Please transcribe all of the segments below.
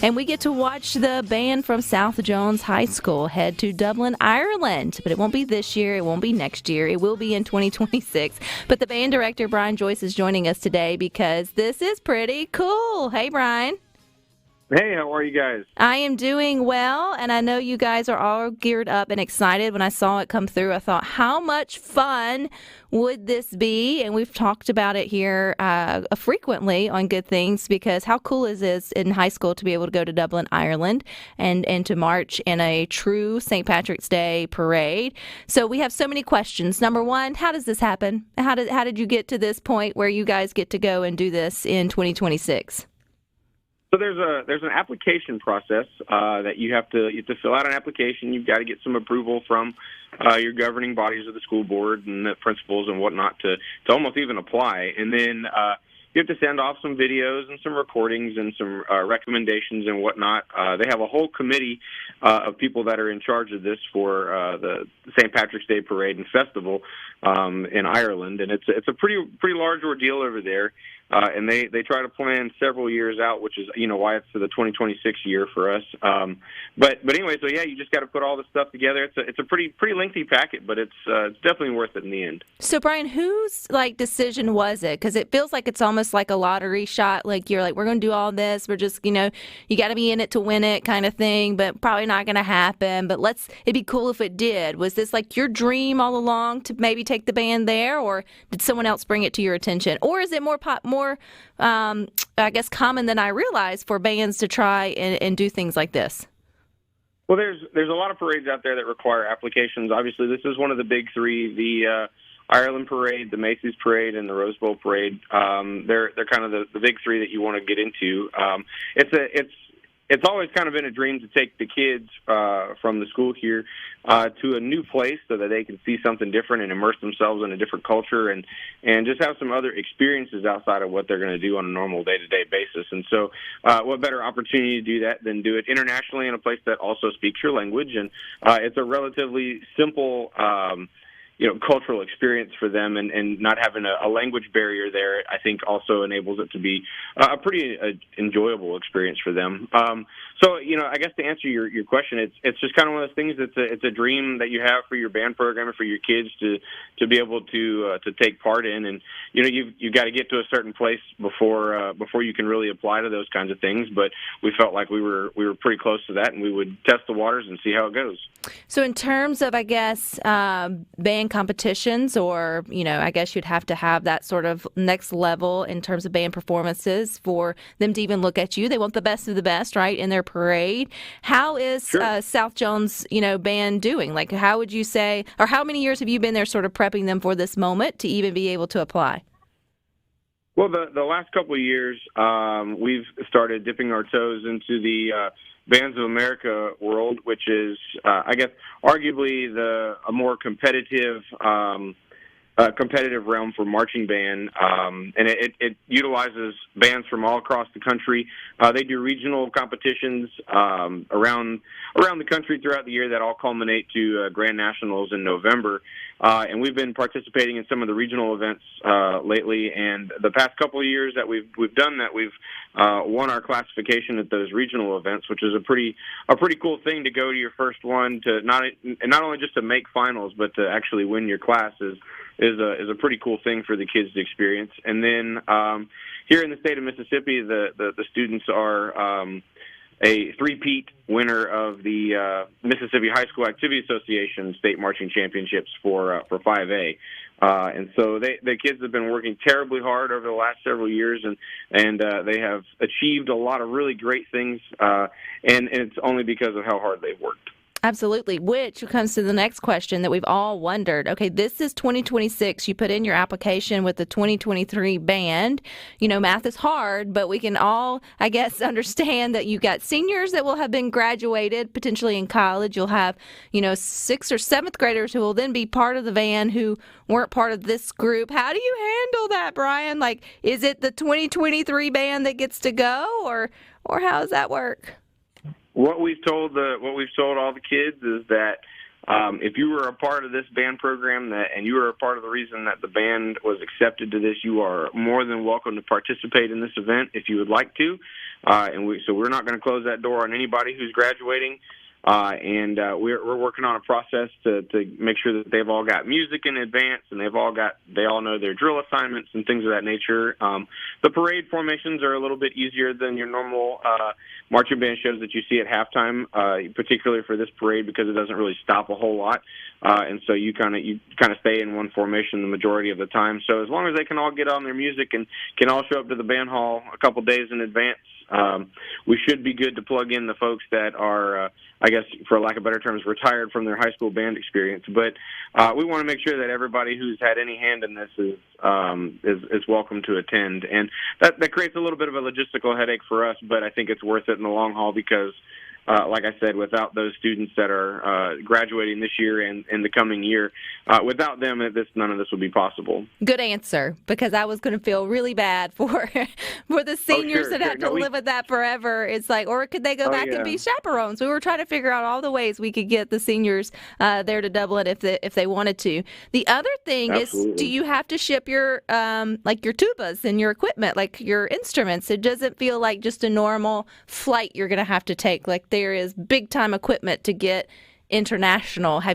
And we get to watch the band from South Jones High School head to Dublin, Ireland. But it won't be this year. It won't be next year. It will be in 2026. But the band director, Brian Joyce, is joining us today because this is pretty cool. Hey, Brian. Hey, how are you guys? I am doing well, and I know you guys are all geared up and excited. When I saw it come through, I thought, how much fun would this be? And we've talked about it here frequently on Good Things, because how cool is this in high school to be able to go to Dublin, Ireland, and to march in a true St. Patrick's Day parade. So we have so many questions. Number one, how does this happen? How did you get to this point where you guys get to go and do this in 2026? So there's an application process that you have to fill out an application. You've got to get some approval from your governing bodies of the school board and the principals and whatnot to almost even apply. And then you have to send off some videos and some recordings and some recommendations and whatnot. They have a whole committee of people that are in charge of this for the St. Patrick's Day Parade and Festival in Ireland, and it's a pretty large ordeal over there. And they try to plan several years out, which is why it's for the 2026 year for us. But anyway, so yeah, you just got to put all the stuff together. It's a pretty lengthy packet, but it's definitely worth it in the end. So Brian, whose decision was it? Because it feels like it's almost like a lottery shot. Like you're like, we're going to do all this. We're just you got to be in it to win it kind of thing. But probably not going to happen. But it'd be cool if it did. Was this like your dream all along to maybe take the band there, or did someone else bring it to your attention, or is it more I guess common than I realized for bands to try and do things like this? Well, there's a lot of parades out there that require applications. Obviously, this is one of the big three: the Ireland Parade, the Macy's Parade, and the Rose Bowl Parade. They're kind of the big three that you want to get into. It's always kind of been a dream to take the kids from the school here to a new place so that they can see something different and immerse themselves in a different culture and just have some other experiences outside of what they're going to do on a normal day-to-day basis. And so what better opportunity to do that than do it internationally in a place that also speaks your language. And it's a relatively simple cultural experience for them, and not having a language barrier there, I think also enables it to be a pretty enjoyable experience for them. So, I guess to answer your question, it's just kind of one of those things. It's a dream that you have for your band program and for your kids to be able to take part in, and you've got to get to a certain place before you can really apply to those kinds of things. But we felt like we were pretty close to that, and we would test the waters and see how it goes. So in terms of, I guess, band competitions, or, I guess you'd have to have that sort of next level in terms of band performances for them to even look at you. They want the best of the best, right, in their parade. How is Sure. South Jones, band doing? Like, how would you say, or how many years have you been there sort of prepping them for this moment to even be able to apply? Well, the last couple of years, we've started dipping our toes into the Bands of America world, which is, I guess, arguably a more competitive realm for marching band, and it utilizes bands from all across the country. They do regional competitions around the country throughout the year that all culminate to Grand Nationals in November. And we've been participating in some of the regional events lately. And the past couple of years that we've done that, we've won our classification at those regional events, which is a pretty cool thing to go to your first one, to not only just to make finals, but to actually win your class is a pretty cool thing for the kids to experience. And then here in the state of Mississippi, the students are a three-peat winner of the Mississippi High School Activity Association State Marching Championships for 5A. And so the kids have been working terribly hard over the last several years, and they have achieved a lot of really great things, and it's only because of how hard they've worked. Absolutely, which comes to the next question that we've all wondered. Okay, this is 2026. You put in your application with the 2023 band. Math is hard, but we can all, I guess, understand that you've got seniors that will have been graduated, potentially in college. You'll have, 6th or 7th graders who will then be part of the band who weren't part of this group. How do you handle that, Brian? Like, is it the 2023 band that gets to go, or how does that work? What we've told all the kids is that If you were a part of this band program and you were a part of the reason that the band was accepted to this, you are more than welcome to participate in this event if you would like to. So we're not going to close that door on anybody who's graduating. We're working on a process to make sure that they've all got music in advance and they all know their drill assignments and things of that nature. The parade formations are a little bit easier than your normal marching band shows that you see at halftime, particularly for this parade because it doesn't really stop a whole lot. And so you kind of stay in one formation the majority of the time. So as long as they can all get on their music and can all show up to the band hall a couple days in advance, we should be good to plug in the folks that are, I guess, for lack of better terms, retired from their high school band experience. But we want to make sure that everybody who's had any hand in this is welcome to attend. And that creates a little bit of a logistical headache for us, but I think it's worth it in the long haul because, like I said, without those students that are graduating this year and in the coming year, without them, none of this would be possible. Good answer, because I was going to feel really bad for the seniors that have to live with that forever. It's like, or could they go back and be chaperones? We were trying to figure out all the ways we could get the seniors there to Dublin if they wanted to. The other thing is, do you have to ship your your tubas and your equipment, like your instruments? It doesn't feel like just a normal flight you're going to have to take. Like there is big time equipment to get international. How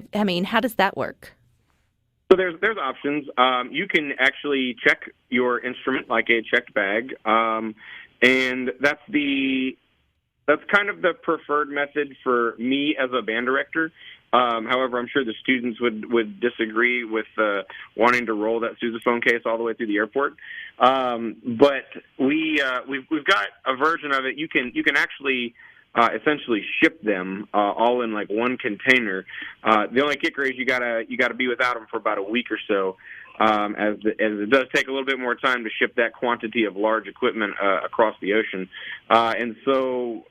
does that work? So there's options. You can actually check your instrument like a checked bag, and that's kind of the preferred method for me as a band director. However, I'm sure the students would disagree with wanting to roll that sousaphone case all the way through the airport. But we've got a version of it. You can actually essentially ship them all in like one container. The only kicker is you gotta be without them for about a week or so, as it does take a little bit more time to ship that quantity of large equipment across the ocean. And so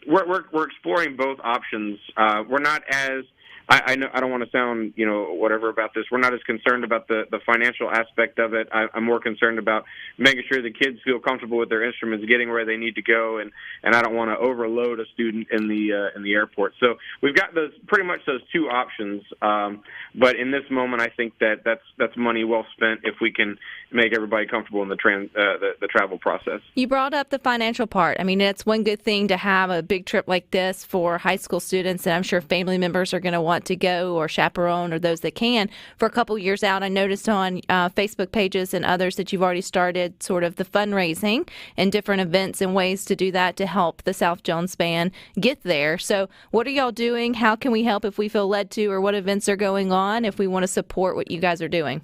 we're exploring both options. We're not as I know I don't want to sound whatever about this. We're not as concerned about the financial aspect of it. I'm more concerned about making sure the kids feel comfortable with their instruments, getting where they need to go, and I don't want to overload a student in the airport. So we've got pretty much those two options. But in this moment, I think that's money well spent if we can make everybody comfortable in the travel process. You brought up the financial part. I mean, it's one good thing to have a big trip like this for high school students, and I'm sure family members are going to want to go, or chaperone, or those that can, for a couple years out. I noticed on Facebook pages and others that you've already started sort of the fundraising and different events and ways to do that to help the South Jones Band get there. So what are y'all doing? How can we help if we feel led to, or what events are going on if we want to support what you guys are doing?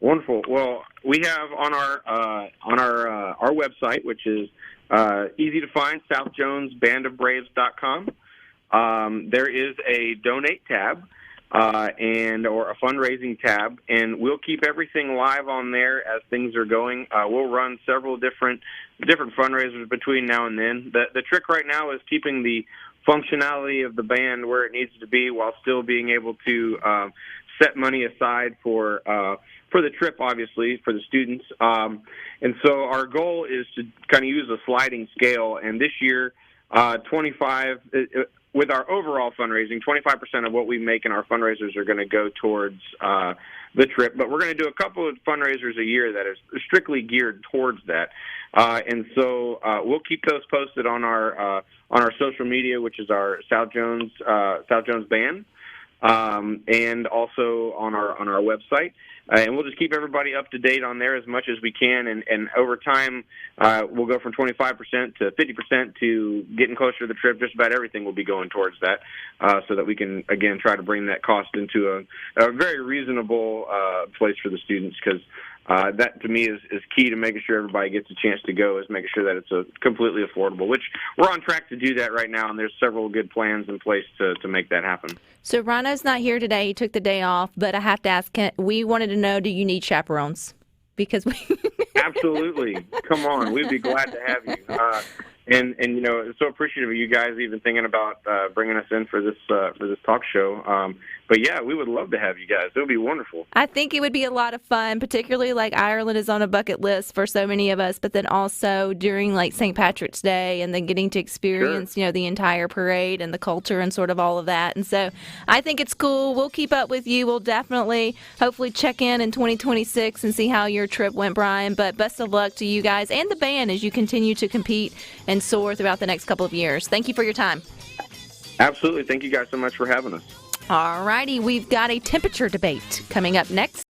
Wonderful. Well, we have on our website, which is easy to find, southjonesbandofbraves.com. There is a donate tab or a fundraising tab, and we'll keep everything live on there as things are going. We'll run several different fundraisers between now and then. The trick right now is keeping the functionality of the band where it needs to be while still being able to set money aside for the trip, obviously, for the students. And so our goal is to kind of use a sliding scale. And this year, with our overall fundraising, 25% of what we make in our fundraisers are going to go towards the trip. But we're going to do a couple of fundraisers a year that are strictly geared towards that. And so we'll keep those posted on our social media, which is our South Jones Band, and also on our website. And we'll just keep everybody up to date on there as much as we can. And over time, we'll go from 25% to 50% to getting closer to the trip. Just about everything will be going towards that, so that we can, again, try to bring that cost into a very reasonable place for the students, because that, to me, is key to making sure everybody gets a chance to go, is making sure that it's completely affordable, which we're on track to do that right now, and there's several good plans in place to make that happen. So Rhino's not here today. He took the day off, but I have to ask, we wanted to know, do you need chaperones? Because we... Absolutely. Come on. We'd be glad to have you. And so appreciative of you guys even thinking about bringing us in for this talk show. yeah, we would love to have you guys. It would be wonderful. I think it would be a lot of fun, particularly like Ireland is on a bucket list for so many of us, but then also during like St. Patrick's Day and then getting to experience, Sure. the entire parade and the culture and sort of all of that. And so I think it's cool. We'll keep up with you. We'll definitely, hopefully check in 2026 and see how your trip went, Brian. But best of luck to you guys and the band as you continue to compete and soar throughout the next couple of years. Thank you for your time. Absolutely. Thank you guys so much for having us. All righty, we've got a temperature debate coming up next.